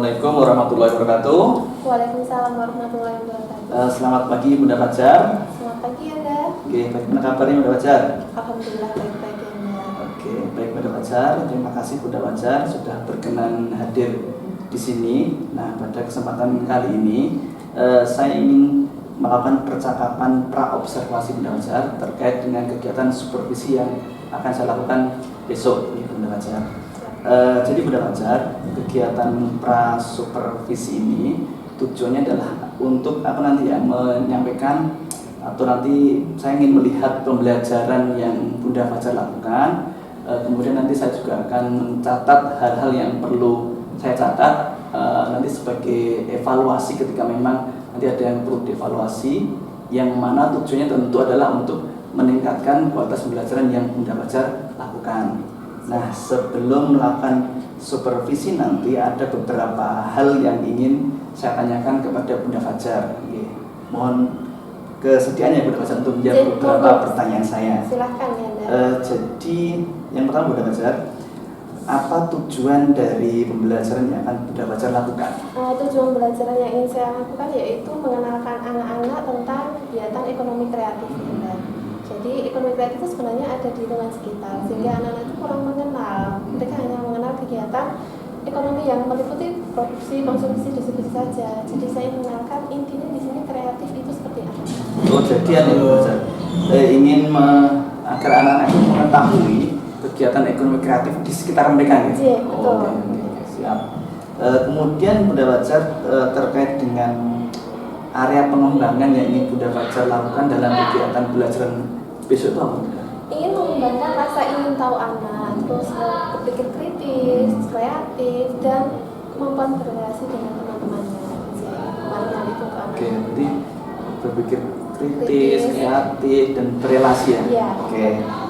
Assalamualaikum warahmatullahi wabarakatuh. Waalaikumsalam warahmatullahi wabarakatuh. Selamat pagi Bunda Fajar. Selamat pagi Anda. Oke, bagaimana kabarnya Bunda Fajar? Alhamdulillah baik-baik Anda. Oke, baik Bunda Fajar. Terima kasih Bunda Fajar sudah berkenan hadir di sini. Nah, pada kesempatan kali ini saya ingin melakukan percakapan pra-observasi Bunda Fajar terkait dengan kegiatan supervisi yang akan saya lakukan besok, Bunda Fajar. Jadi Bunda Fajar, kegiatan pra-supervisi ini tujuannya adalah untuk nanti ya menyampaikan atau nanti saya ingin melihat pembelajaran yang Bunda Fajar lakukan. Kemudian nanti saya juga akan mencatat hal-hal yang perlu saya catat nanti sebagai evaluasi ketika memang nanti ada yang perlu dievaluasi, yang mana tujuannya tentu adalah untuk meningkatkan kualitas pembelajaran yang Bunda Fajar lakukan. Nah, sebelum melakukan supervisi nanti ada beberapa hal yang ingin saya tanyakan kepada Bunda Fajar. Mohon kesediaannya Bunda Fajar untuk menjawab beberapa pertanyaan saya. Silahkan ya. Jadi yang pertama Bunda Fajar, apa tujuan dari pembelajaran yang akan Bunda Fajar lakukan? Tujuan pembelajaran yang ingin saya lakukan yaitu mengenalkan anak-anak tentang kegiatan ekonomi kreatif. Jadi ekonomi kreatif itu sebenarnya ada di lingkungan sekitar, sehingga anak-anak itu kurang mengenal. Mereka hanya mengenal kegiatan ekonomi yang meliputi produksi, konsumsi, distribusi saja. Jadi saya mengenalkan intinya di sini kreatif itu seperti apa. Oh, jadi ingin agar anak-anak itu mengetahui kegiatan ekonomi kreatif di sekitar mereka, ya? Iya, betul. Oke, siap. Kemudian Bunda Fajar terkait dengan area pengembangan yang ingin Bunda Fajar lakukan dalam kegiatan belajar besok itu apa? Ingin mengembangkan rasa ingin tahu anak, terus berpikir kritis, kreatif, dan kemampuan berrelasi dengan teman-temannya. Kemarin itu ke anak. Oke, berarti berpikir kritis, kreatif, dan berrelasi ya? Iya. Oke,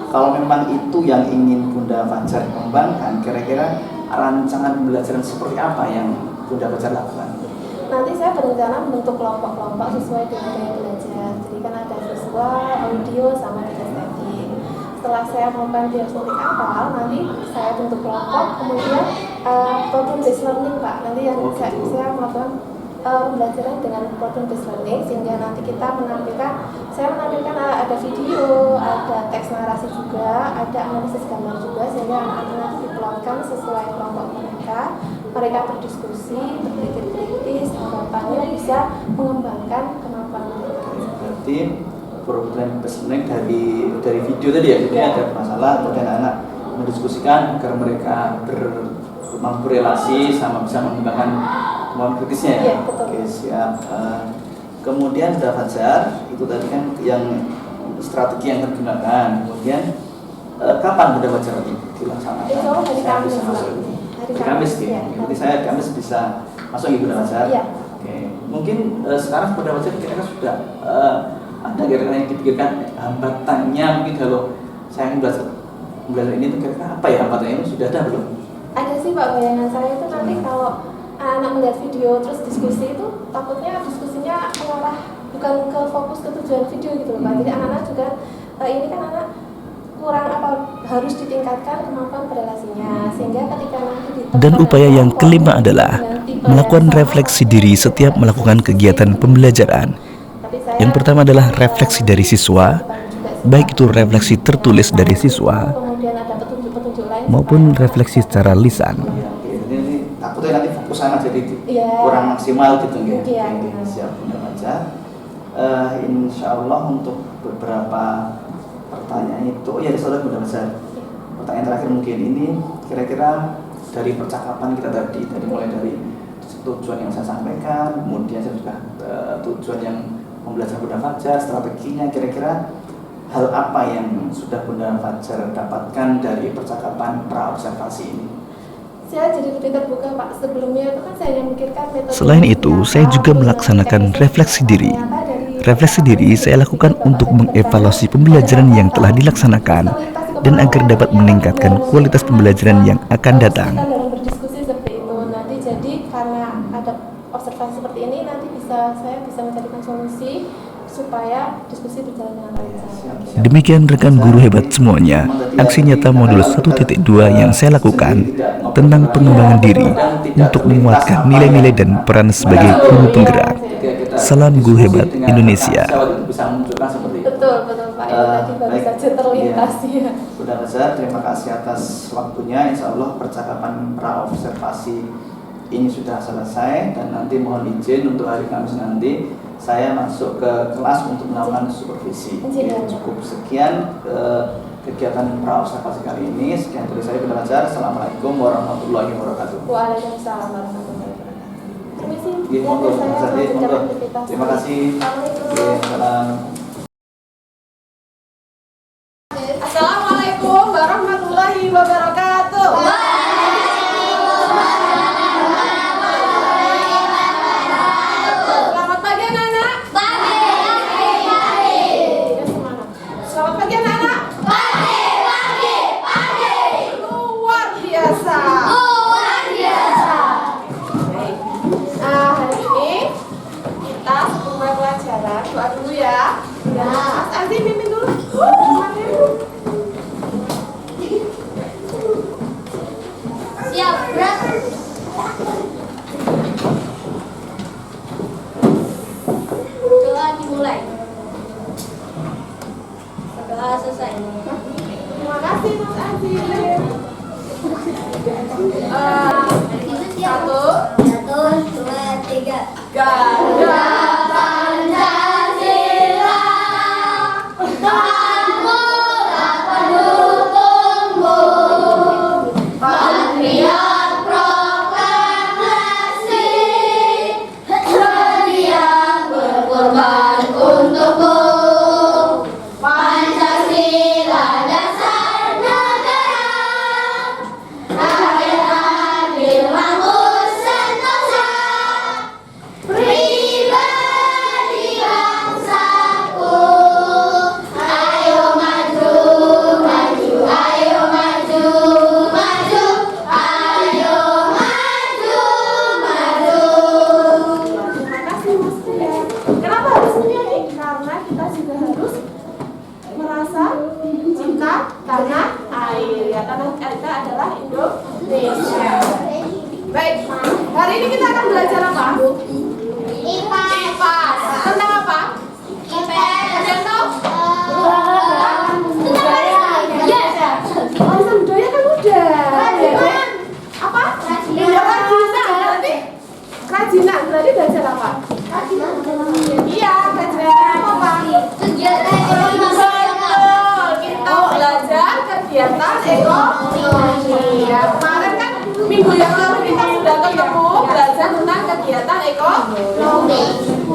kalau memang itu yang ingin Bunda Fajar kembangkan, kira-kira rancangan pembelajaran seperti apa yang Bunda Fajar lakukan? Nanti saya berencana membentuk kelompok-kelompok sesuai dengan gaya belajar. Jadi kan ada visual, audio, sama kinestetik. Setelah saya mengembangkan diagnostik awal, nanti saya bentuk kelompok, kemudian problem based learning Pak. Nanti yang saya melakukan pembelajaran dengan problem based learning, sehingga nanti saya menampilkan ada video, ada teks narasi juga, ada analisis gambar juga, sehingga anak-anak diplotkan sesuai kelompok mereka berdiskusi, berpikir kritis, harapannya bisa mengembangkan kemampuan mereka. Berarti problem based learning dari video tadi ya, jadi ada masalah, kemudian anak mendiskusikan agar mereka mampu relasi sama bisa mengembangkan kemampuan kritisnya ya. Iya, betul. Oke, siap. Kemudian Bunda Fajar itu tadi kan yang strategi yang digunakan. Kemudian kapan Bunda Fajar dilaksanakan? Insya Allah hari Kamis. Hari Kamis ya. Jadi saya Kamis bisa masuk Ibu Bunda Fajar. Iya. Oke. Mungkin sekarang Bunda Fajar kira-kira sudah ada kira-kira yang dipikirkan hambatannya, mungkin kalau saya belajar ini tuh kira-kira apa ya hambatannya, itu sudah ada belum? Ada sih Pak, bayangan saya itu nanti kalau anak melihat video terus diskusi itu takutnya diskusinya mengarah bukan ke fokus ke tujuan video gitu loh Pak. Jadi anak-anak juga ini kan anak kurang harus ditingkatkan kemampuan berrelasinya, sehingga ketika nanti dan upaya yang kelima adalah melakukan refleksi diri setiap melakukan kegiatan pembelajaran. Yang pertama adalah refleksi dari siswa, baik itu refleksi tertulis dari siswa maupun refleksi secara lisan. Jadi takutnya nanti fokus anak jadi kurang maksimal gitu ya. Siap Bunda Fajar. Insya Allah untuk beberapa pertanyaan itu, ya saudara Bunda Fajar. Pertanyaan terakhir mungkin ini, kira-kira dari percakapan kita tadi mulai dari tujuan yang saya sampaikan, kemudian saya juga tujuan yang membelajar Bunda Fajar, strateginya, kira-kira hal apa yang sudah Bunda Fajar dapatkan dari percakapan pra-observasi ini? Saya jadi lebih terbuka Pak. Sebelumnya itu kan saya memikirkan metode. Selain itu, saya juga melaksanakan refleksi diri. Refleksi diri saya lakukan untuk mengevaluasi pembelajaran yang telah dilaksanakan dan agar dapat meningkatkan kualitas pembelajaran yang akan datang. Kita dalam berdiskusi seperti itu. Nanti jadi karena ada observasi seperti ini, nanti saya bisa mencarikan solusi supaya diskusi berjalan dengan lancar. Demikian rekan guru hebat semuanya, aksi nyata modul 1.2 yang saya lakukan tentang pengembangan diri untuk menguatkan nilai-nilai dan peran sebagai guru penggerak. Salam guru hebat Indonesia. Bisa menunjukkan seperti itu. Betul Pak, itu tadi baru saja terlintas ya. Bunda Reza, terima kasih atas waktunya. Insya Allah percakapan pra-observasi ini sudah selesai dan nanti mohon izin untuk hari Kamis nanti saya masuk ke kelas untuk melakukan supervisi. Oke, cukup sekian kegiatan pra-observasi kali ini. Sekian dari saya Bunda Reza. Assalamualaikum warahmatullahi wabarakatuh. Waalaikumsalam warahmatullahi wabarakatuh. Permisi, terima kasih. Salam. Assalamualaikum warahmatullahi wabarakatuh. Selamat pagi anak-anak. Ya, semangat. Selamat pagi anak-anak. Luar biasa. Baik. Nah, hari ini kita mulai pelajaran. Doa dulu ya. Mas Aziz mimpin dulu. Siap, berat. Doa dimulai. Doa selesai. Terima kasih Mas Aziz. Satu, 1, 2, 3. ganda. Pancasila, Tuhanmu tak pendukungmu. Patriot proklamasi, sedia berkorban untukku. Pancasila dasar negara, rakyat adil makmur sentosa. Pribadi bangsaku, ayo maju, maju, ayo maju, maju, ayo maju, maju. Terima kasih Mas Tia. Kenapa harus menyanyi? Karena kita juga harus merasa cinta tanah air. Ya, tanah air kita adalah Indonesia. Baik, hari ini kita akan belajar apa? IPA. IPA. Tentang apa? Kalian tahu? Warisan budaya kan udah. Apa? Iya, kerajinan. Berarti kerajinan. Berarti belajar apa? Iya, kerajinan apa, Pak? Kegiatan ekonomi nasional. Betul, kita belajar kegiatan ekonomi. Ya, kemarin kan minggu yang lalu kita sudah ketemu belajar tentang kegiatan ekonomi.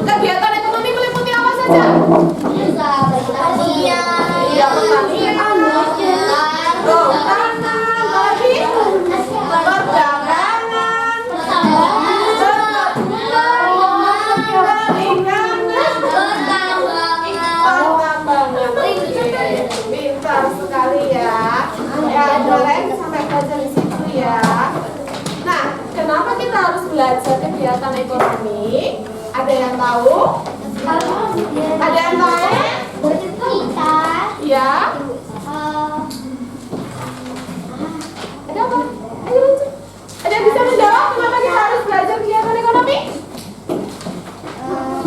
Kegiatan ekonomi meliputi apa saja? Bisa pertanian, Ya, pertanian, pertanian, lagi perdagangan, pertambangan. Pintar sekali ya. Ya, boleh sampai belajar di situ ya. Nah, kenapa kita harus belajar kegiatan ekonomi? Ada yang tahu? Ada yang tahu? kita Ya. Ada apa? Ayo lanjut. Ada yang bisa menjawab kenapa kita harus belajar kegiatan ekonomi?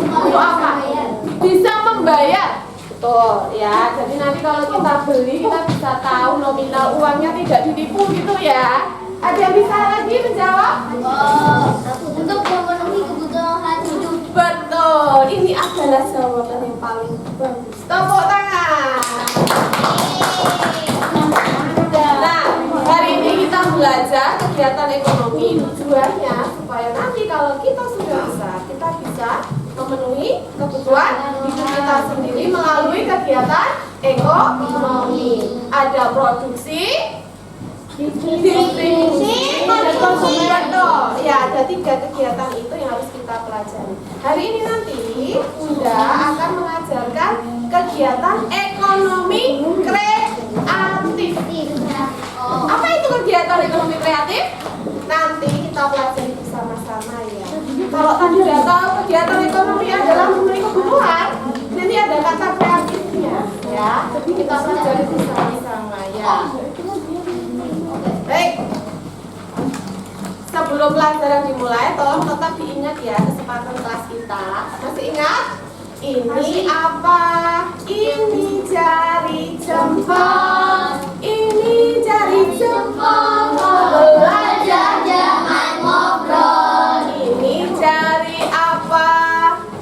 Untuk apa? Bisa membayar. Betul ya. Jadi nanti kalau kita beli kita bisa tahu nominal uangnya tidak ditipu gitu ya. Ada yang bisa lagi menjawab? untuk memenuhi kebutuhan hidup. Betul. Ini adalah jawaban yang paling bagus. Tepuk tangan. Nah, hari ini kita belajar kegiatan ekonomi. Tujuannya supaya nanti kalau kita sudah kita bisa memenuhi kebutuhan hidup kita sendiri melalui kegiatan ekonomi. Ada produksi, distribusi, dan konsumsi. Betul. Ya, ada 3 kegiatan itu yang harus kita pelajari. Hari ini nanti Bunda akan mengajarkan kegiatan ekonomi kreatif. Apa itu kegiatan ekonomi kreatif? Nanti kita pelajari bersama-sama ya. Kalau tadi sudah tahu kegiatan ekonomi adalah memenuhi kebutuhan, nanti Jadi bersama-sama ya. Baik. Sebelum pelajaran dimulai, tolong tetap diingat ya kesempatan kelas kita. Masih ingat? Ini apa? Ini jari jempol. Ini jari jempol. Belajar jangan ngobrol. Ini jari apa?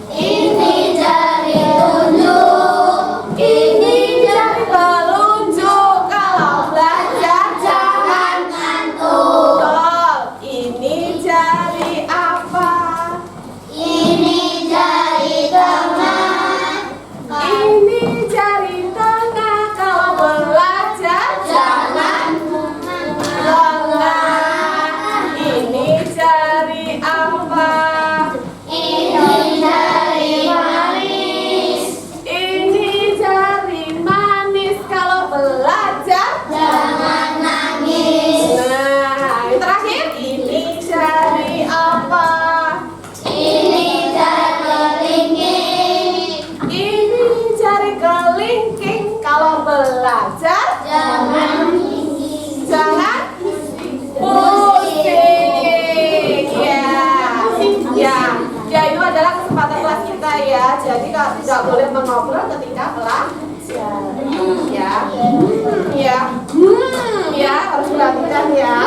Ini jari tunjuk. Ini jari telunjuk. Kalau belajar jangan ngantuk. betul. Ini jari apa? Ini jari tengah. Ini jari tengah. Kalau belajar jangan lengah. Ini jari apa? Ini jari manis. Ini jari manis. Kalau belajar Jangan nangis. nah, yang terakhir ini jari apa? Ini jari kelingking. Ini jari kelingking. Kalau belajar Jangan jangan pusing. Ya itu adalah kesempatan kelas kita ya. Jadi kalau tidak boleh mengobrol ketika belajar. Ya harus dilakukan ya.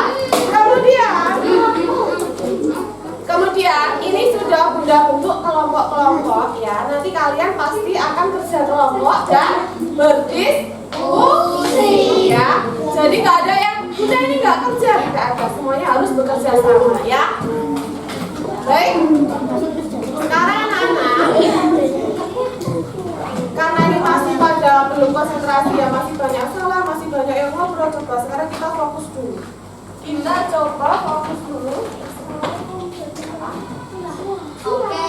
Kemudian ini sudah Bunda bentuk kelompok-kelompok ya. Nanti kalian pasti akan kerja kelompok dan berdiskusi ya. Jadi nggak ada yang Bunda ini nggak kerja, tidak ada. Semuanya harus bekerja sama ya. Baik. Sekarang anak-anak, karena ini masih pada belum konsentrasi ya, masih banyak salah, masih banyak yang ngobrol. Coba sekarang kita fokus dulu. Kita coba fokus dulu. Oke.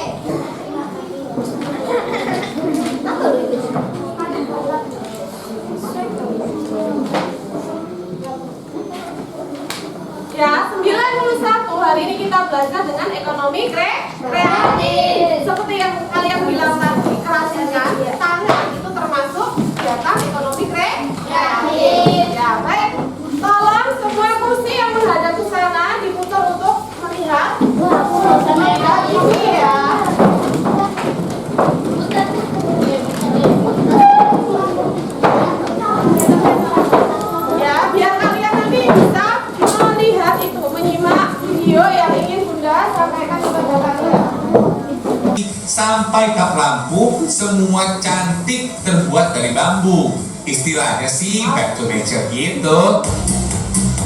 Ya, 91 hari ini kita belajar dengan ekonomi kreatif. Seperti yang kalian bilang tadi, kerajinan tangan itu termasuk kegiatan ekonomi kreatif. Ya, baik. Tolong semua kursi yang menghadap ke sana diputar untuk melihat ini ya. Ya, biar kalian nanti bisa melihat itu, menyimak video yang ingin Bunda sampaikan kepada kalian. Sampai kap lampu semua cantik terbuat dari bambu. Istilahnya sih back to nature gitu.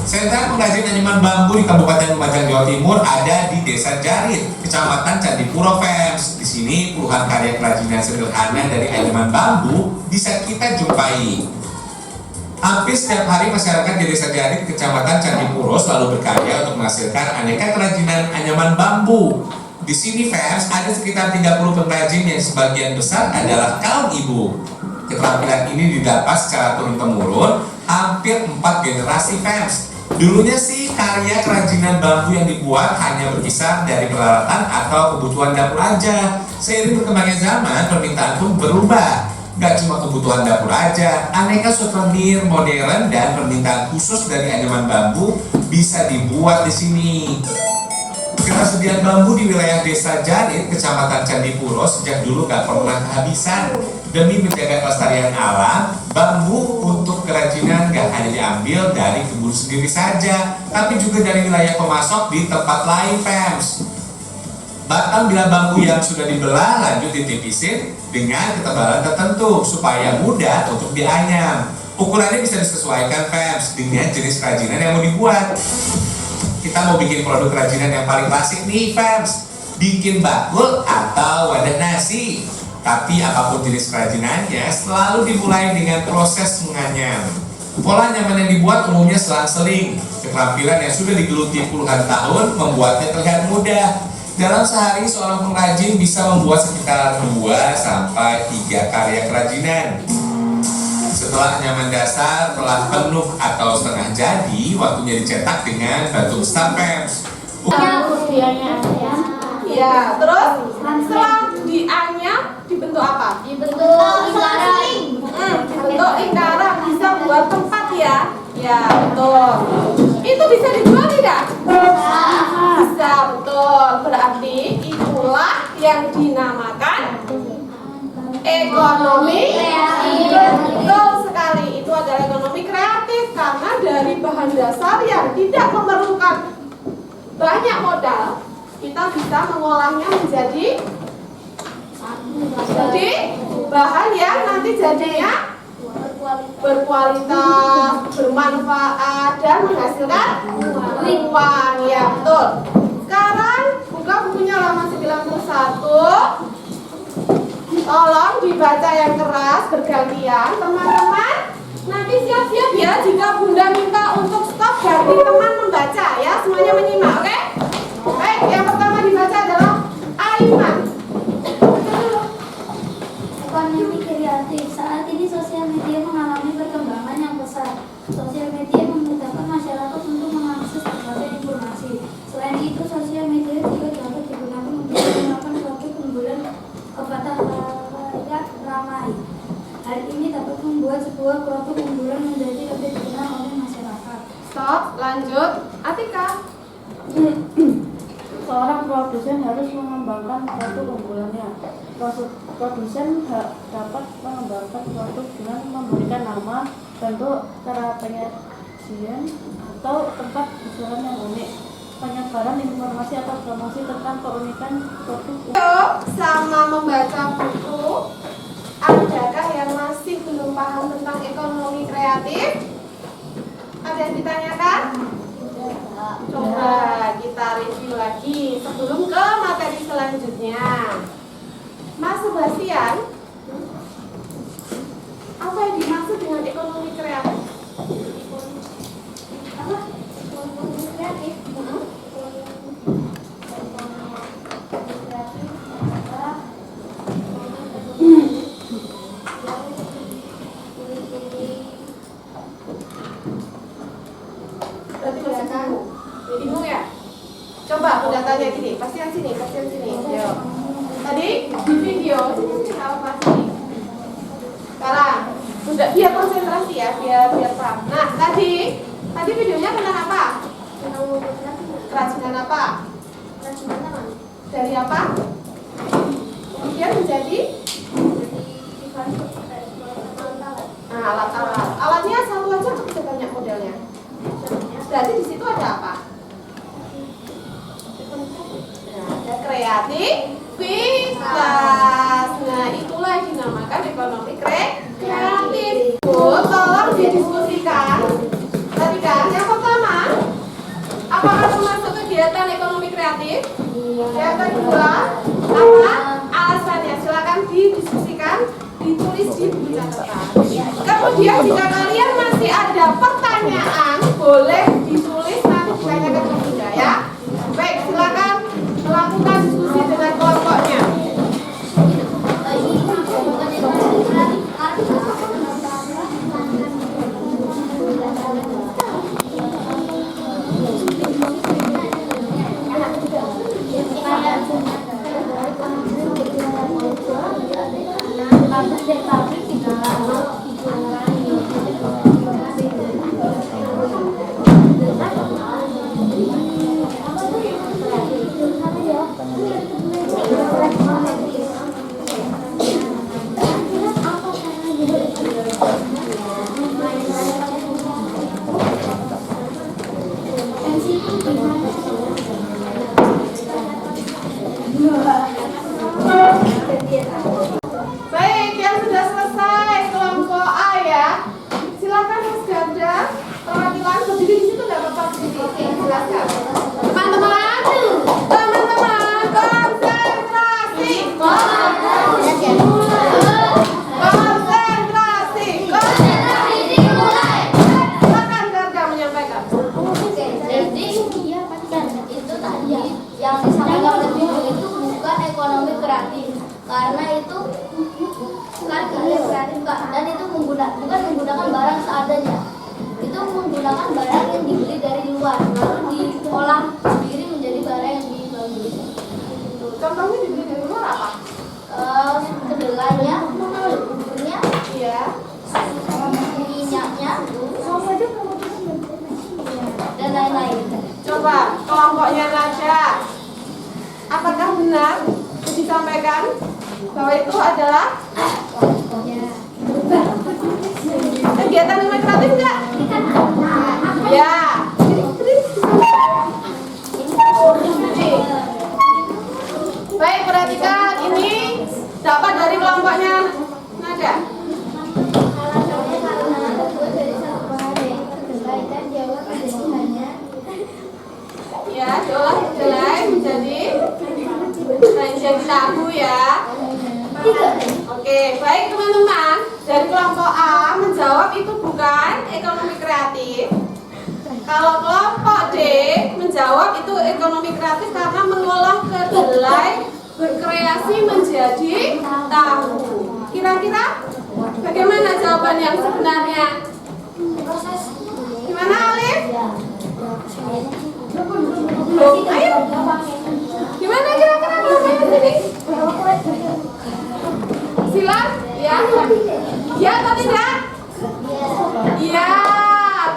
Sentra pengrajin anyaman bambu di Kabupaten Lumajang, Jawa Timur ada di Desa Jarit, Kecamatan Candipuro, Fems. Di sini puluhan karya kerajinan sederhana dari anyaman bambu bisa kita jumpai. Hampir setiap hari masyarakat di Desa Jarit, Kecamatan Candipuro selalu berkarya untuk menghasilkan aneka kerajinan anyaman bambu. Di sini Fems ada sekitar 30 pengrajin yang sebagian besar adalah kaum ibu. Keterampilan ini didapat secara turun-temurun hampir 4 generasi Fems. Dulunya sih karya kerajinan bambu yang dibuat hanya berkisar dari peralatan atau kebutuhan dapur aja. Seiring berkembangnya zaman, permintaan pun berubah. Gak cuma kebutuhan dapur aja, aneka souvenir modern dan permintaan khusus dari anyaman bambu bisa dibuat di sini. Ketersediaan bambu di wilayah Desa Jarit, Kecamatan Candipuro sejak dulu gak pernah kehabisan. Demi menjaga kelestarian alam, bambu untuk kerajinan gak hanya diambil dari kebun sendiri saja, tapi juga dari wilayah pemasok di tempat lain, Fems. Batang bila bambu yang sudah dibelah lanjut ditipisin dengan ketebalan tertentu supaya mudah untuk dianyam. Ukurannya bisa disesuaikan, Fems, dengan jenis kerajinan yang mau dibuat. Kita mau bikin produk kerajinan yang paling klasik nih, Fems. Bikin bakul atau wadah nasi. Tapi apapun jenis kerajinannya selalu dimulai dengan proses menganyam. Pola nyaman yang dibuat umumnya selang-seling. Keterampilan yang sudah digeluti puluhan tahun membuatnya terlihat mudah. Dalam sehari seorang pengrajin bisa membuat sekitar 2-3 karya kerajinan. Setelah anyaman dasar telah penuh atau setengah jadi, waktunya dicetak dengan batu besar, Fems. Ya, terus setelah dianyam dibentuk apa? Dibentuk lingkaran. bentuk lingkaran, bisa buat tempat ya. Ya, betul. Itu bisa dijual tidak? Bisa, betul. Berarti itulah yang dinamakan ekonomi kreatif. Betul sekali. Itu adalah ekonomi kreatif karena dari bahan dasar yang tidak memerlukan banyak modal, kita bisa mengolahnya menjadi bahan yang nanti jadinya berkualitas, bermanfaat, dan menghasilkan uang. Ya, betul. Sekarang buka bukunya halaman 91. Tolong dibaca yang keras bergantian, teman-teman. Nanti siap-siap ya jika Bunda minta untuk stop ganti teman membaca ya, semuanya menyimak, oke? Baik, yang pertama dibaca adalah Aiman. Ekonomi kreatif. Saat ini sosial media mengalami perkembangan yang pesat. Sosial media memudahkan masyarakat untuk mengakses berbagai informasi. Selain itu, sosial media juga dapat digunakan untuk mengembangkan suatu keunggulan kepada halayak ramai. Hal ini dapat membuat sebuah produk unggulan menjadi lebih dikenal oleh masyarakat. Stop, lanjut. Atika. Seorang produsen harus mengembangkan produk unggulannya. Produsen dapat mengembangkan produk dengan memberikan nama, bentuk, cara penyajian, atau tempat jualan yang unik. Penyebaran informasi atau promosi tentang keunikan produk. Yuk, sama membaca buku. Adakah yang masih belum paham tentang ekonomi kreatif? Ada yang ditanyakan? Coba kita review lagi sebelum ke materi selanjutnya. Mas Sebastian, apa yang dimaksud dengan ekonomi kreatif? Apa? Ekonomi kreatif. Berarti masih bingung. Bingung ya? Coba udah tanya gini, pastian sini. Yo. Tadi di video sini apa sini? Sekarang sudah biar konsentrasi ya, biar paham. Nah, tadi videonya tentang apa? Kerajinan apa? Dari apa? Kemudian menjadi alat-alat. Alatnya satu aja atau bisa banyak modelnya? Berarti di situ ada apa? Nah, ada kreativitas. Nah, itulah yang dinamakan ekonomi kreatif. Tolong didiskusikan. Tadi kan yang pertama, apakah termasuk kegiatan ekonomi kreatif? Yang kedua, apa alasannya? Silakan didiskusikan, ditulis di buku catatan. Kemudian jika kalian masih ada pertanyaan, boleh ditulis nanti ditanyakan ke Bunda ya. Baik, silakan melakukan diskusi dengan kelompoknya. Baik, yang sudah selesai kelompok A ya. Silakan Mas Ganda, perwakilan berdiri di situ, enggak apa-apa berdiri. Oke, silakan. Teman-teman, konsentrasi. Silakan Ganda menyampaikan. Jadi itu tadi yang disampaikan oleh Ibu itu bukan ekonomi kreatif karena itu bukan kreatif Kak, dan itu bukan menggunakan barang seadanya, itu menggunakan barang yang dibeli dari luar lalu diolah sendiri menjadi barang yang bagus. Contohnya dibeli dari luar apa? Kedelainya, buburnya, Iya. dan lain-lain. Coba kelompoknya Naja, apakah benar disampaikan bahwa itu adalah kegiatan demokratis enggak? Ya. Baik, perhatikan ini dapat dari kelompoknya Naja. Ya, diolah kedelai menjadi tahu ya. Oke, baik teman-teman. Dari kelompok A menjawab itu bukan ekonomi kreatif. Kalau kelompok D menjawab itu ekonomi kreatif karena mengolah kedelai berkreasi menjadi tahu. Kira-kira bagaimana jawaban yang sebenarnya? Gimana Alif? Belum. Ayo. Gimana kira-kira jawabannya sini? Silang? Ya. Ya atau tidak? Iya.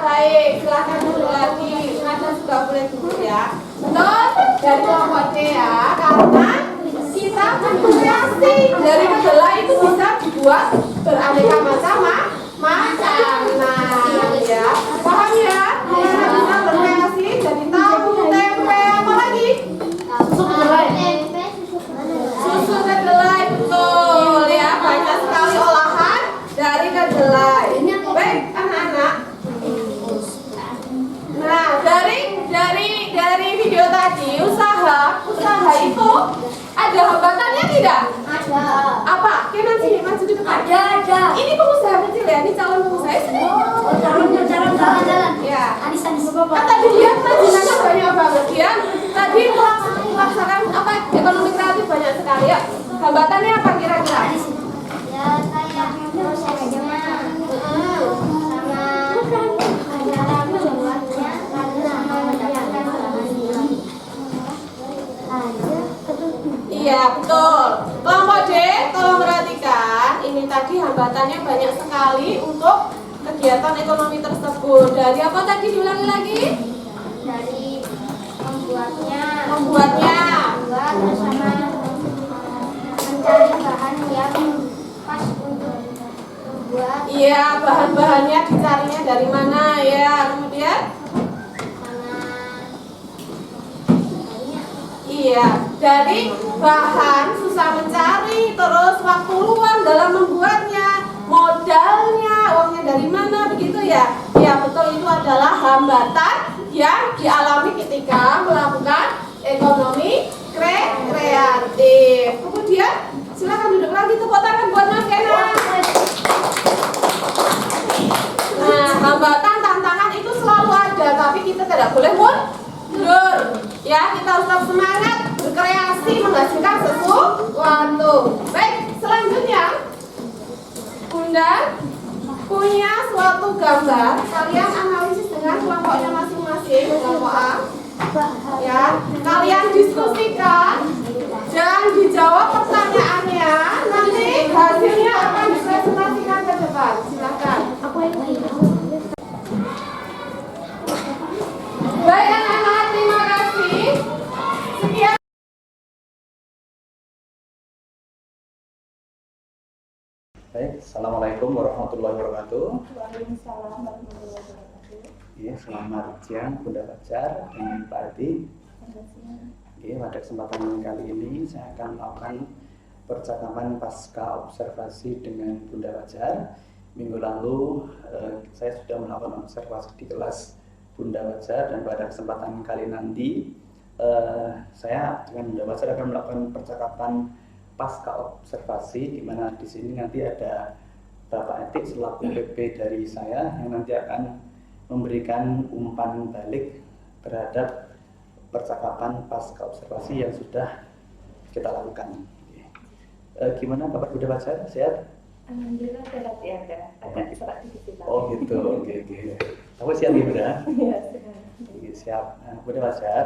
Baik. Silakan dulu lagi. Nada juga boleh dulu ya. Betul. Dari kelompok D ya. Karena kita berkreasi dari kedelai itu bisa dibuat beraneka macam macam. Nah, ya. Paham ya? Kita bisa berkreasi jadi tahu, tempe, apa lagi? Susu kedelai. Susu kedelai, betul ya. Banyak sekali olahan dari kedelai. Baik, anak-anak. Nah, dari video tadi usaha itu ada hambatannya tidak? Ada. Apa? Kenan sini maju di depan. Ada. Ini pengusaha kecil ya, ini calon pengusaha sini. Jalan-jalan. Ya. Anis. Kan tadi dia kerajinan banyak banget ya. Tadi melaksanakan apa? Ekonomi kreatif banyak sekali ya. Hambatannya apa kira-kira? Ya kayak prosesnya sama cara membuatnya sama mendapatkan hasilnya. Iya betul. Kelompok D, tolong perhatikan. Ini tadi hambatannya banyak sekali untuk kegiatan ekonomi tersebut. Dari apa tadi diulangi lagi? Dari membuatnya Membuat sama mencari bahan yang pas untuk membuat Iya, bahan-bahannya dicarinya dari mana ya. Kemudian iya, dari bahan susah mencari, terus waktu luang dalam membuatnya, modalnya, uangnya dari mana, begitu ya. Ya betul, itu adalah hambatan yang dialami ketika melakukan ekonomi kreatif. Kemudian silakan duduk lagi, tepuk tangan buat Mas Kenan. Nah, hambatan, tantangan itu selalu ada, tapi kita tidak boleh mundur. Ya, kita harus tetap semangat berkreasi menghasilkan sesuatu. Baik, selanjutnya Bunda punya suatu gambar. Kalian analisis dengan kelompoknya masing-masing, kelompok A. Ya, kalian diskusikan dan dijawab pertanyaannya. Nanti hasilnya akan dipresentasikan ke depan. Silakan. Baik anak-anak, terima kasih. Sekian. Baik, assalamualaikum warahmatullahi wabarakatuh. Waalaikumsalam warahmatullahi wabarakatuh. Ya, selamat siang Bunda Fajar dan Pak Adi. Ya, pada kesempatan kali ini saya akan melakukan percakapan pasca observasi dengan Bunda Fajar. Minggu lalu saya sudah melakukan observasi di kelas Bunda Fajar, dan pada kesempatan kali nanti saya dengan Bunda Fajar akan melakukan percakapan pasca observasi, di mana di sini nanti ada Bapak Etik selaku PP dari saya yang nanti akan memberikan umpan balik terhadap percakapan pasca observasi yang sudah kita lakukan. Gimana kabar Bunda Fajar? Sehat? Alhamdulillah sehat ya, agak serak dikit. Oh gitu, oke. Kamu siap ya Bunda? Iya, sehat. Siap. Nah, Bunda Fajar,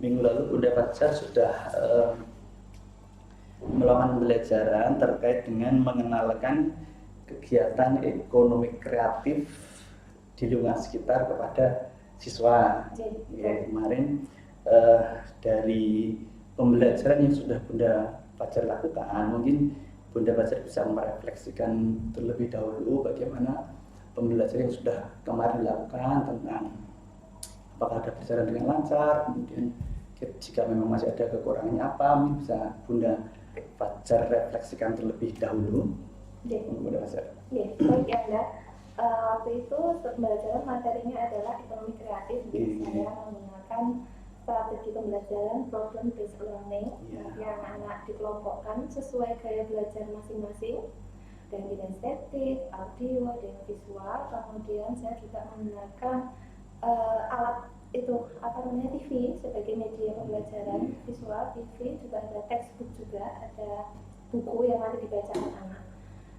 minggu lalu Bunda Fajar sudah melakukan pembelajaran terkait dengan mengenalkan kegiatan ekonomi kreatif di lingkungan sekitar kepada siswa. Ya, kemarin dari pembelajaran yang sudah Bunda Fajar lakukan, mungkin Bunda Fajar bisa merefleksikan terlebih dahulu bagaimana pembelajaran yang sudah kemarin dilakukan tentang apakah ada berjalan dengan lancar, kemudian jika memang masih ada kekurangannya apa, mungkin bisa Bunda Fajar refleksikan terlebih dahulu. Bunda Fajar. Baik ya, Anda. Waktu itu pembelajaran materinya adalah ekonomi kreatif, jadi saya menggunakan strategi pembelajaran problem based learning, yang anak dikelompokkan sesuai gaya belajar masing-masing, dan kinestetik, audio, dan visual. Kemudian saya juga menggunakan alat itu TV sebagai media pembelajaran visual, TV, juga ada textbook, juga ada buku yang nanti dibacakan anak.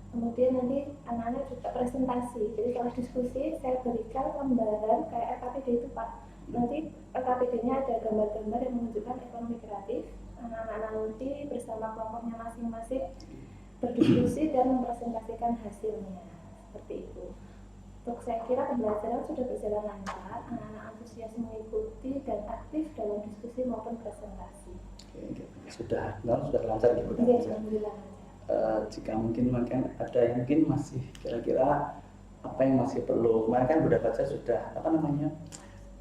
Kemudian nanti anak-anak juga presentasi, jadi kalau diskusi saya berikan gambaran kayak LKPD itu Pak. Nanti LKPD-nya ada gambar-gambar yang menunjukkan ekonomi kreatif. Anak-anak nanti bersama kelompoknya masing-masing berdiskusi dan mempresentasikan hasilnya, seperti itu. Untuk saya kira pembelajaran sudah berjalan lancar, anak-anak antusias mengikuti dan aktif dalam diskusi maupun presentasi. Sudah lancar ya Bunda Fajar. Alhamdulillah. Jika mungkin ada yang mungkin masih kira-kira apa yang masih perlu, kemarin kan Bunda Fajar sudah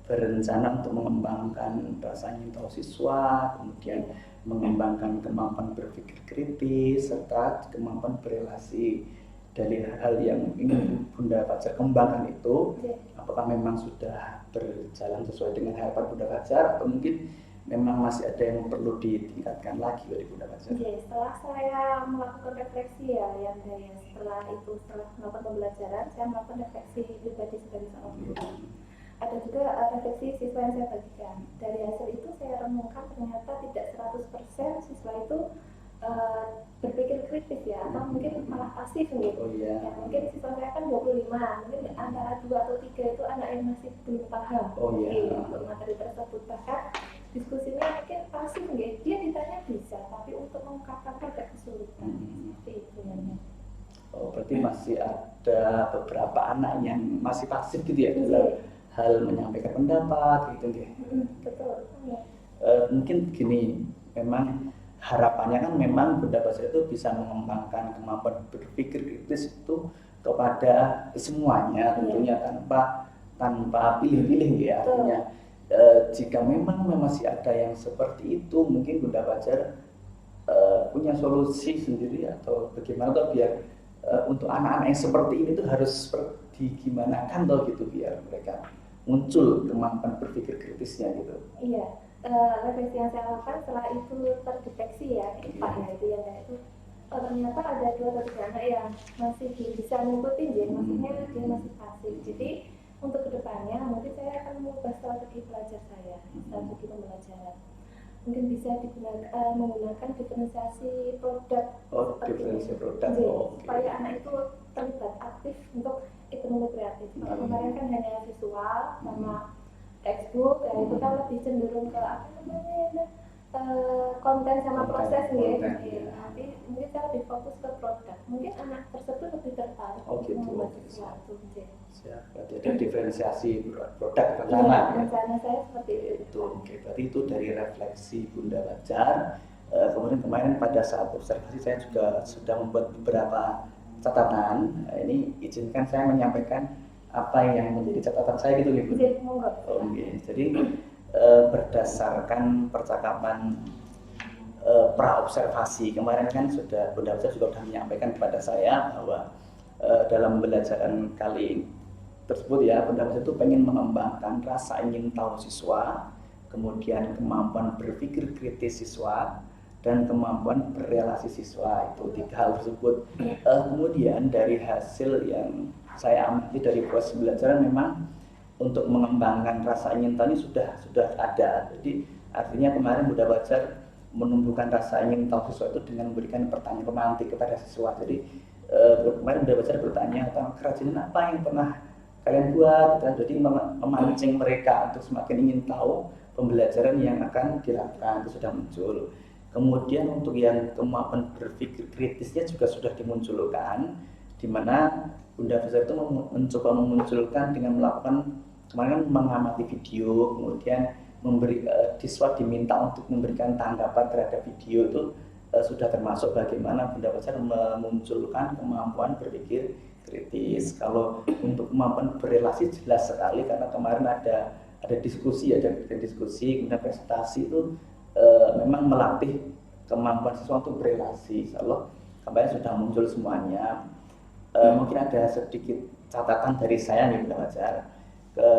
berencana untuk mengembangkan rasa ingin tahu siswa, kemudian mengembangkan kemampuan berpikir kritis serta kemampuan berelasi. Dari hal yang ingin Bunda Fajar kembangkan itu, apakah memang sudah berjalan sesuai dengan harapan Bunda Fajar, atau mungkin memang masih ada yang perlu ditingkatkan lagi oleh Bunda Fajar? Setelah saya melakukan refleksi setelah melakukan pembelajaran, saya melakukan refleksi pribadi sebagai seorang guru. Ada juga refleksi siswa yang saya bagikan. Dari hasil itu saya renungkan ternyata tidak 100% siswa itu berpikir kritis ya, atau mungkin malah pasif gitu. Ya, mungkin siswa saya kan 25, mungkin antara 2 atau 3 itu anak yang masih belum paham untuk materi tersebut. Bahkan diskusinya mungkin pasif gitu, dia ditanya bisa, tapi untuk mengungkapkan agak kesulitan. Seperti itu ya. Berarti masih ada beberapa anak yang masih pasif gitu ya dalam hal menyampaikan pendapat gitu ya. Betul. Mungkin gini, memang harapannya kan memang Bunda Fajar itu bisa mengembangkan kemampuan berpikir kritis itu kepada semuanya, tentunya tanpa pilih-pilih ya. Artinya jika memang masih ada yang seperti itu, mungkin Bunda Fajar punya solusi sendiri atau bagaimana tuh biar untuk anak-anak yang seperti ini tuh harus seperti gimana kan tuh gitu biar mereka muncul kemampuan berpikir kritisnya gitu. Iya. Refleksi yang saya lakukan setelah itu terdeteksi ya, Pak ya itu yang kayak itu ternyata ada 2 atau 3 anak yang masih bisa mengikuti, maksudnya dia masih pasif. Jadi untuk kedepannya mungkin saya akan mengubah strategi belajar saya, strategi pembelajaran. Mungkin bisa menggunakan diferensiasi produk, supaya anak itu terlibat aktif untuk ekonomi kreatif. Kalau kemarin kan hanya visual sama textbook, ya itu kan lebih cenderung ke konten sama proses gitu. Nanti mungkin saya lebih fokus ke produk. Mungkin anak tersebut lebih tertarik untuk membuat sesuatu. Berarti ada diferensiasi produk pertama. Rencana saya seperti itu. Berarti itu dari refleksi Bunda Fajar. Kemudian kemarin pada saat observasi saya juga sudah membuat beberapa catatan. Ini izinkan saya menyampaikan apa yang menjadi catatan saya gitu Bu. Jadi berdasarkan percakapan pra-observasi kemarin kan Bunda Fajar juga sudah menyampaikan kepada saya bahwa dalam pembelajaran kali tersebut ya, Bunda Fajar itu pengen mengembangkan rasa ingin tahu siswa, kemudian kemampuan berpikir kritis siswa, dan kemampuan berrelasi siswa. Itu 3 hal tersebut. Kemudian dari hasil yang saya amati dari proses pembelajaran memang untuk mengembangkan rasa ingin tahu ini sudah ada. Jadi artinya kemarin Bunda Fajar menumbuhkan rasa ingin tahu siswa itu dengan memberikan pertanyaan pemantik kepada siswa. Jadi kemarin Bunda Fajar bertanya tentang kerajinan apa yang pernah kalian buat, jadi memancing mereka untuk semakin ingin tahu pembelajaran yang akan dilakukan itu sudah muncul. Kemudian untuk yang kemampuan berpikir kritisnya juga sudah dimunculkan, di mana Bunda Fajar itu mencoba memunculkan dengan melakukan kemarin kan mengamati video, kemudian memberi siswa diminta untuk memberikan tanggapan terhadap video itu sudah termasuk bagaimana Bunda Fajar memunculkan kemampuan berpikir kritis. Kalau untuk kemampuan berrelasi jelas sekali karena kemarin ada diskusi, kemudian presentasi itu memang melatih kemampuan siswa untuk berrelasi. Kalau kemarin sudah muncul semuanya. Mungkin ada sedikit catatan dari saya nih Bunda Fajar.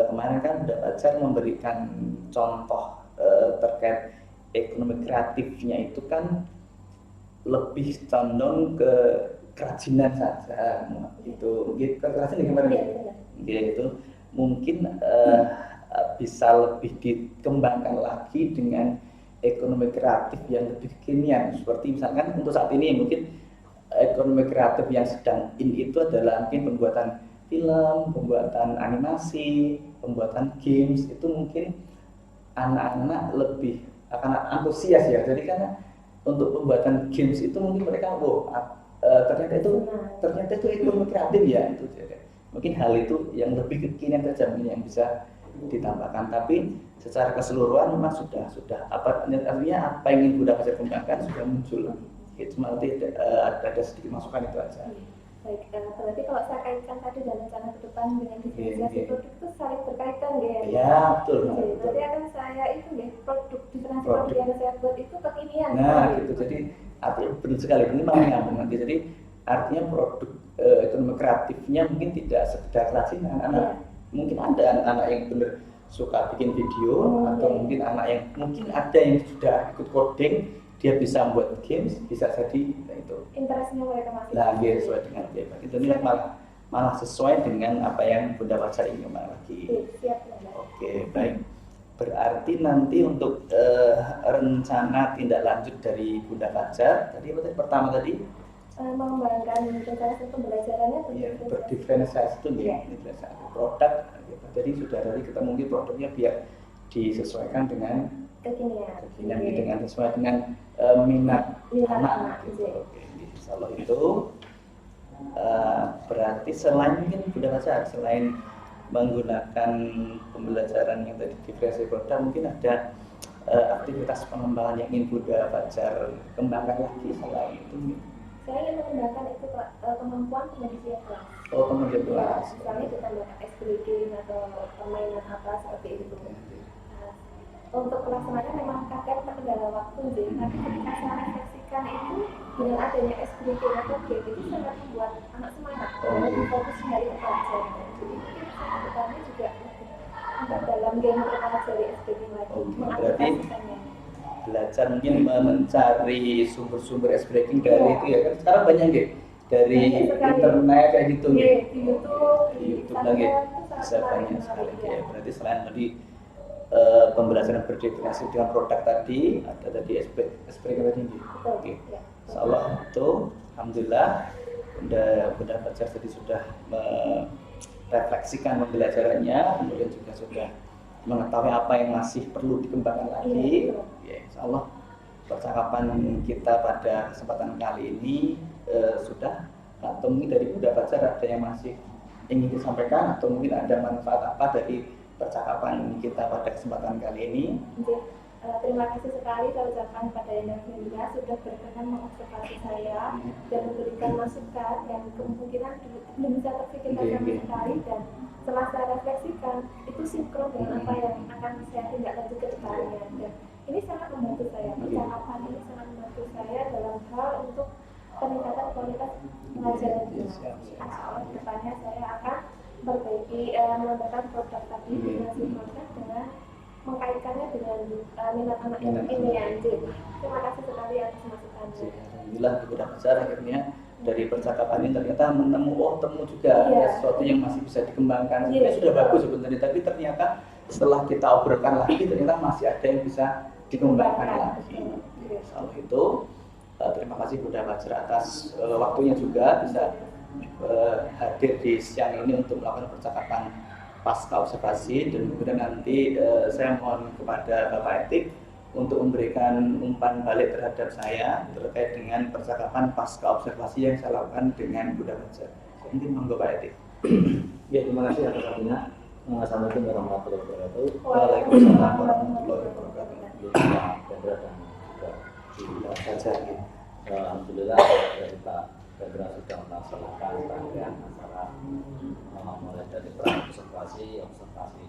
Kemarin kan Bunda Fajar memberikan contoh terkait ekonomi kreatifnya itu kan lebih condong ke kerajinan saja. Itu kerajinan gimana nih? Itu mungkin bisa lebih dikembangkan lagi dengan ekonomi kreatif yang lebih kekinian. Seperti misalkan untuk saat ini mungkin ekonomi kreatif yang sedang in itu adalah mungkin pembuatan film, pembuatan animasi, pembuatan games. Itu mungkin anak-anak lebih akan antusias ya. Jadi karena untuk pembuatan games itu mungkin mereka ternyata itu ekonomi kreatif ya. Itu mungkin hal itu yang lebih kekinian saja yang bisa ditambahkan. Tapi secara keseluruhan memang sudah artinya apa yang ingin Bunda Fajar kembangkan sudah muncul. Cuma nanti ada sedikit masukan itu aja. Baik, berarti kalau saya kaitkan tadi dan rencana ke depan dengan diferensiasi produk itu saling berkaitan ya? Ya, betul. Nanti akan saya itu ya, diferensiasi produk yang saya buat itu kekinian. Nah, gitu. Jadi artinya benar sekali, ini malah nyambung nanti. Jadi artinya produk ekonomi kreatifnya mungkin tidak sekedar kerajinan anak. Mungkin ada anak-anak yang benar suka bikin video atau mungkin anak yang mungkin ada yang sudah ikut coding, dia bisa membuat games, bisa jadi itu interestnya mereka masih sesuai dengan tema itu. Ini malah sesuai dengan apa yang Bunda Fajar ingin lagi. Siap. Oke, baik. Berarti nanti untuk rencana tindak lanjut dari Bunda Fajar tadi pertama tadi mengembangkan rencana pembelajarannya berdiferensiasi itu diferensiasi produk. Jadi sudah dari kita mungkin produknya biar disesuaikan dengan kekinian dengan sesuai dengan minat anak gitu. Oke, insya Allah itu berarti selain mungkin Bunda Fajar selain menggunakan pembelajaran yang tadi diferensiasi produk, mungkin ada aktivitas pengembangan yang ingin Bunda Fajar kembangkan lagi selain itu. Saya ingin mengembangkan itu kemampuan penelitian kelas. Oh, penelitian kelas. Misalnya ditambahkan breaking atau permainan apa seperti itu. Untuk pelaksananya memang kadang terkendala waktu sih, tapi ketika saya refleksikan itu dengan adanya breaking atau game itu sangat membuat anak semangat lebih fokus dari pelajaran. Jadi mungkin saya kedepannya juga dalam game mempelajari breaking lagi, mengaplikasikannya. Belajar mungkin mencari sumber-sumber breaking dari itu ya kan sekarang banyak gitu dari internet kayak gitu di YouTube lagi bisa banyak sekali ya. Berarti selain tadi pembelajaran berdefinisi dengan produk tadi ada tadi breaking tinggi. Oke. Insyaallah itu alhamdulillah Bunda Fajar tadi sudah merefleksikan pembelajarannya, kemudian juga sudah mengetahui apa yang masih perlu dikembangkan lagi. Ya, insyaallah percakapan kita pada kesempatan kali ini sudah, atau mungkin dari Bunda Fajar ada yang masih ingin disampaikan atau mungkin ada manfaat apa dari percakapan kita pada kesempatan kali ini. Terima kasih sekali saya ucapkan pada Enda Melia sudah berkenan mengobservasi saya dan memberikan masukan yang kemungkinan belum bisa terpikirkan sama sekali, dan setelah saya refleksikan itu sinkron dengan apa yang akan saya tindak lanjut ke depannya, dan ini sangat membantu saya. Percakapan ini sangat membantu saya dalam hal untuk peningkatan kualitas pengajaran. Insyaallah depannya saya akan memperbaiki mengembangkan produk tadi dengan produk dengan mengkaitkannya dengan minat anak yang ini anjir. Terima kasih sekali atas masukannya. Alhamdulillah Bunda Fajar akhirnya dari percakapan ini ternyata temu juga ada sesuatu yang masih bisa dikembangkan. Sebenarnya sudah bagus sebenarnya, tapi ternyata setelah kita obrolkan lagi ternyata masih ada yang bisa dikembangkan lagi. Soal itu terima kasih Bunda Fajar atas waktunya juga bisa hadir di siang ini untuk melakukan percakapan pasca observasi, dan kemudian nanti saya mohon kepada Bapak Etik untuk memberikan umpan balik terhadap saya terkait dengan percakapan pasca observasi yang saya lakukan dengan Bunda Fajar. Mungkin monggo Pak Edi. Ya, terima kasih atas waktunya. Assalamualaikum warahmatullahi wabarakatuh. Waalaikumsalam warahmatullahi wabarakatuh. Pendra dan juga kita saja. Alhamdulillah kita Pendra sudah melaksanakan rangkaian acara mulai dari observasi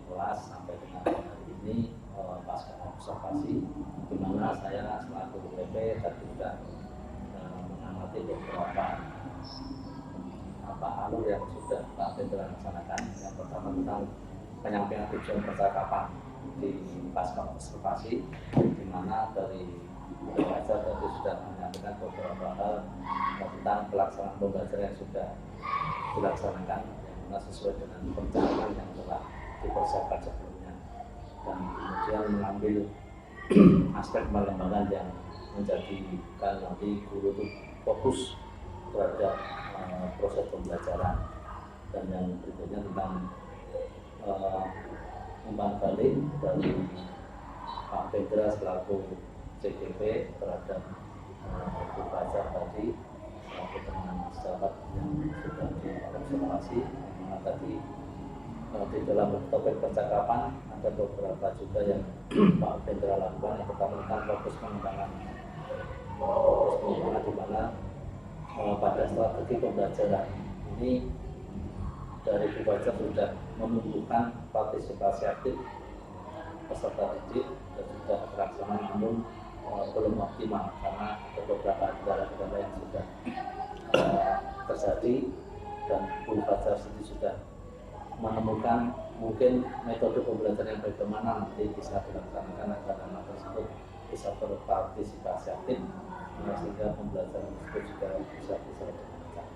kelas sampai dengan hari ini pasca observasi, di mana saya selaku PP tadi sudah mengamati beberapa alur yang sudah Pak Pendra laksanakan. Yang pertama tentang penyampaian tujuan percakapan di pasca observasi, di mana dari belajar tadi sudah menyampaikan beberapa hal tentang pelaksanaan pembelajaran yang sudah dilaksanakan, yang mana sesuai dengan perencanaan yang telah dipersiapkan sebelumnya, dan kemudian mengambil aspek pengembangan yang menjadikan nanti guru itu fokus terhadap proses pembelajaran. Dan yang berikutnya tentang umpan balik dari Pak Pendra selaku CGP terhadap pembelajar tadi selaku teman sahabat yang sudah diobservasi, yang tadi di dalam topik percakapan ada beberapa juga yang Pak Pendra lakukan. Yang pertama tentang fokus pengembangan di mana pada strategi pembelajaran ini dari pembelajar sudah menunjukkan partisipasi aktif peserta didik dan sudah terlaksana, namun belum optimal karena ada beberapa kendala-kendala yang sudah terjadi, dan pembelajar sendiri sudah menemukan mungkin metode pembelajaran yang bagaimana nanti bisa dilaksanakan agar anak tersebut bisa berpartisipasi aktif, sehingga pembelajaran tersebut juga bisa dilaksanakan.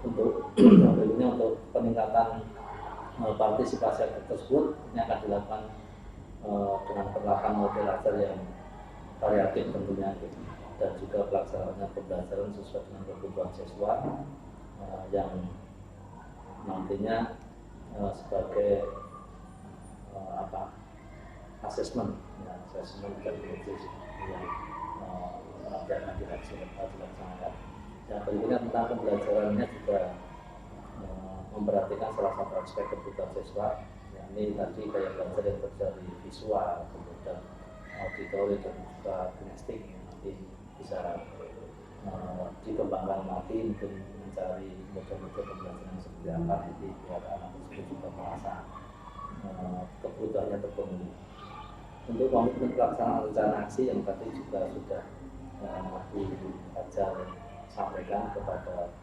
Untuk berikutnya, untuk peningkatan partisipasi aktif tersebut ini akan dilakukan dengan penerapan model ajar yang variatif tentunya, dan juga pelaksanaannya pembelajaran sesuai dengan kebutuhan siswa yang nantinya sebagai asesmen dan kritis yang nanti akan dilaksanakan. Yang berikutnya tentang pembelajarannya juga memperhatikan salah satu aspek kebutuhan siswa, yakni tadi gaya belajar yang terjadi visual, kemudian auditori dan juga kinestik, yang nanti bisa dikembangkan lagi untuk mencari metode pembelajaran yang seperti apa nanti biar anak tersebut juga merasa kebutuhannya terpenuhi. Untuk komitmen pelaksanaan rencana aksi yang tadi juga sudah diajar sampaikan kepada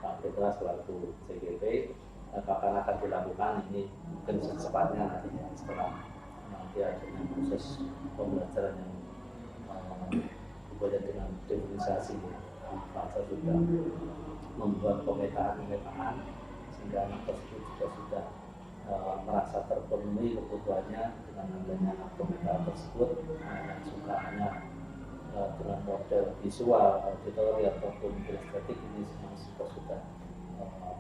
Pak Pendra selaku CGP, kapan akan dilakukan ini mungkin secepatnya nantinya setelah nanti adanya proses pembelajaran yang dibuat dengan diferensiasi. Pak sudah membuat pemetaan sehingga anak tersebut juga sudah merasa terpenuhi kebutuhannya dengan adanya pemetaan tersebut, yang suka hanya dengan model visual, auditori ataupun estetik, ini semua sudah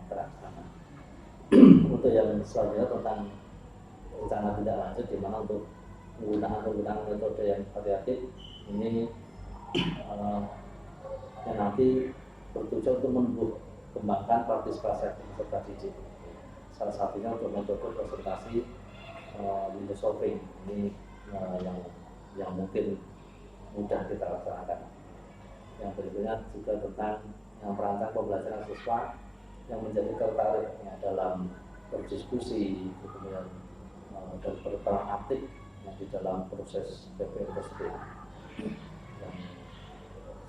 terlaksana. Untuk yang selanjutnya tentang rencana tindak lanjut, di mana untuk penggunaan metode yang variatif ini yang nanti bertujuan untuk menumbuh kembangkan partisipasi peserta didik. Salah satunya untuk metode presentasi window shopping ini yang mungkin mudah kita laksanakan. Yang berikutnya juga tentang yang perancang pembelajaran siswa yang menjadi tertarik dalam berdiskusi, kemudian dan berperan aktif di dalam proses PPL tersebut. Dan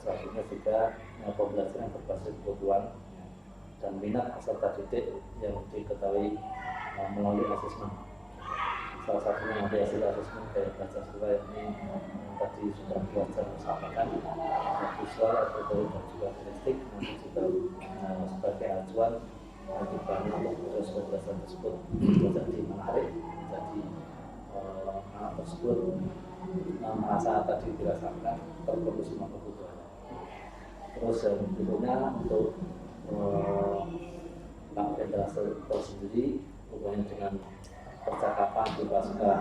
selanjutnya juga pembelajaran berbasis kebutuhan dan minat peserta didik yang diketahui melalui asesmen. Salah satunya nanti hasil asesmen kayak belajar siswa ini tadi sudah belajar sampaikan visual, auditori dan juga kinestik, nanti juga sebagai acuan bagaimana untuk proses pembelajaran tersebut menjadi menarik, menjadi anak tersebut merasa tadi dirasakan terpenuhi semua kebutuhannya. Terus yang berikutnya untuk Pak Pendra tersendiri hubungannya dengan percakapan di pasca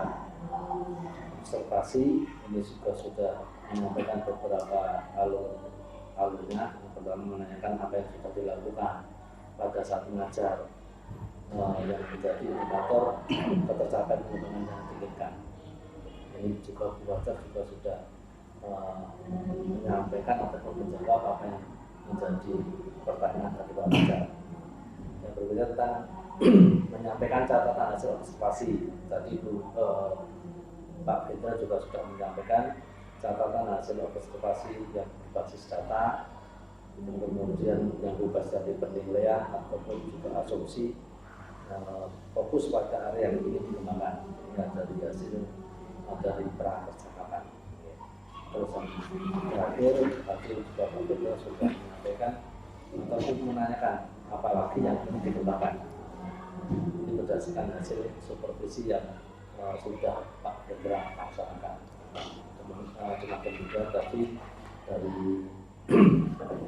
observasi ini juga sudah menyampaikan beberapa alurnya. Yang pertama menanyakan apa yang sudah dilakukan pada saat mengajar yang menjadi indikator ketercapaian pengembangan yang diinginkan. Ini juga Bu Wajar juga sudah menyampaikan ataupun menjawab apa yang menjadi pertanyaan dari Pak Wajar. Yang berbeda tentang menyampaikan catatan hasil observasi. Tadi Pak Hendra juga sudah menyampaikan catatan hasil observasi yang berbasis data, kemudian yang bebas dari penilaian ataupun juga asumsi, fokus pada area yang ingin dikembangkan dari hasil dari percakapan. Terus yang terakhir tadi juga Pak Hendra sudah menyampaikan ataupun menanyakan apa lagi yang ingin dikembangkan. Ini berdasarkan hasil supervisi yang sudah Pak Hendra laksanakan. Demikian juga tadi dari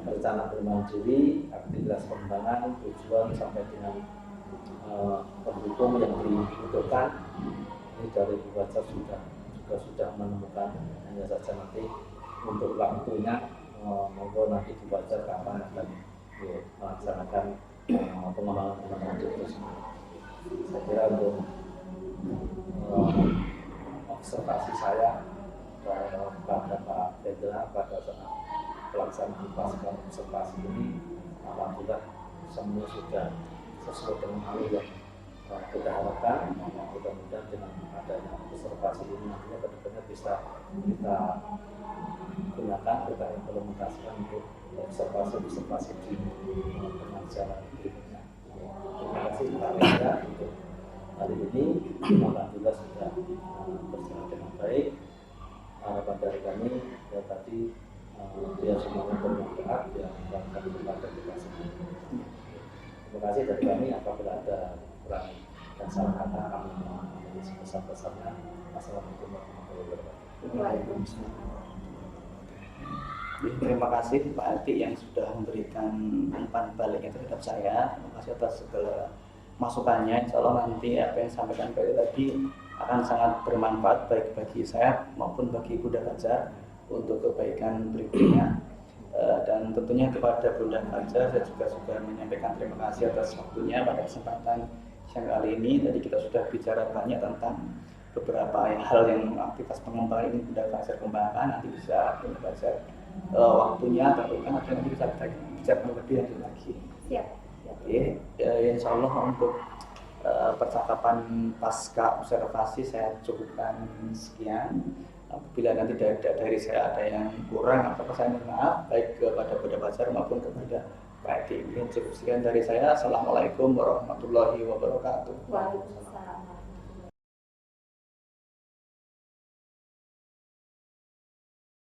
rencana pengembangan diri, aktivitas pengembangan, tujuan sampai dengan pendukung yang dibutuhkan. Ini dari Bu Wajar sudah menemukan, hanya saja nanti untuk waktunya monggo nanti Bu Wajar kapan akan melaksanakan pengembangan diri tersebut. Saya kira untuk observasi saya pada Pak Hendra pada saat pelaksanaan pasca observasi ini, alhamdulillah semua sudah sesuai dengan hal yang kita harapkan. Mudah-mudahan dengan adanya observasi ini nantinya ke depannya bisa kita gunakan, kita implementasikan untuk observasi di pengajaran berikutnya. Terima kasih Pak Hendra untuk hari ini. Alhamdulillah sudah berjalan dengan baik. Harapan dari kami ya tadi biar semuanya bermanfaat, biar membanggakan kepada kita semua. Terima kasih dari kami. Apabila ada kurang dan salah kata, kami mohon sebesar-besarnya. Assalamualaikum warahmatullahi wabarakatuh. Terima kasih Pak Ati yang sudah memberikan umpan baliknya terhadap saya. Terima kasih atas segala masukannya. Insya Allah nanti apa yang disampaikan Pak Ati tadi akan sangat bermanfaat baik bagi saya maupun bagi Bunda Fajar untuk kebaikan berikutnya. Dan tentunya kepada Bunda Fajar saya juga sudah menyampaikan terima kasih atas waktunya pada kesempatan siang kali ini. Tadi kita sudah bicara banyak tentang beberapa hal yang aktivitas pengembangan ini Bunda Fajar kembangkan. Nanti bisa Bunda Fajar waktunya tentukan atau nanti bisa kita bicarakan lebih lanjut lagi. Siap. Oke, insya Allah untuk percakapan pasca observasi saya cukupkan sekian. Apabila nanti dari saya ada yang kurang atau saya mohon maaf baik kepada Bunda Fajar maupun kepada Pak Edi. Cukup sekian dari saya. Assalamualaikum warahmatullahi wabarakatuh. Waalaikumsalam.